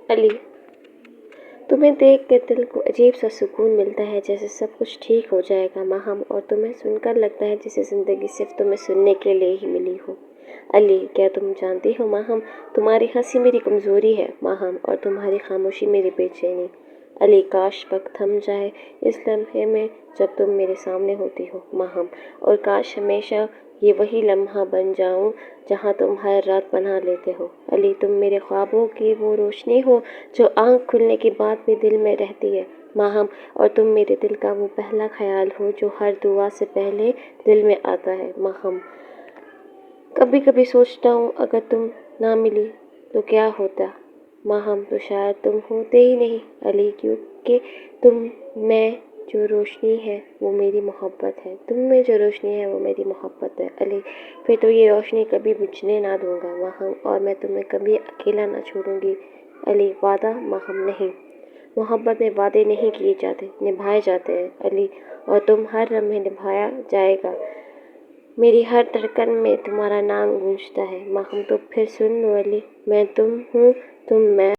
علی، تمہیں دیکھ کر دل کو عجیب سا سکون ملتا ہے، جیسے سب کچھ ٹھیک ہو جائے گا ماہم، اور تمہیں سن کر لگتا ہے جیسے زندگی صرف تمہیں سننے کے لیے ہی ملی ہو۔ علی، کیا تم جانتی ہو ماہم، تمہاری ہنسی میری کمزوری ہے ماہم، اور تمہاری خاموشی میری بے چینی۔ علی، کاش وقت تھم جائے اس لمحے میں جب تم میرے سامنے ہوتی ہو ماہم، اور کاش ہمیشہ یہ وہی لمحہ بن جاؤں جہاں تم ہر رات پناہ لیتے ہو۔ علی، تم میرے خوابوں کی وہ روشنی ہو جو آنکھ کھلنے کے بعد بھی دل میں رہتی ہے ماہم، اور تم میرے دل کا وہ پہلا خیال ہو جو ہر دعا سے پہلے دل میں آتا ہے ماہم۔ کبھی کبھی سوچتا ہوں اگر تم نہ ملی تو کیا ہوتا ماہم، تو شاید تم ہوتے ہی نہیں علی، کیونکہ تم میں جو روشنی ہے وہ میری محبت ہے، تم میں جو روشنی ہے وہ میری محبت ہے علی، پھر تو یہ روشنی کبھی بجھنے نہ دوں گا ماہم، اور میں تمہیں کبھی اکیلا نہ چھوڑوں گی علی۔ وعدہ ماہم، نہیں، محبت میں وعدے نہیں کیے جاتے، نبھائے جاتے ہیں علی، اور تم ہر لمحے نبھایا جائے گا، میری ہر دھڑکن میں تمہارا نام گونجتا ہے ماہم۔ تو پھر سن لو علی، میں تم ہوں، تم میں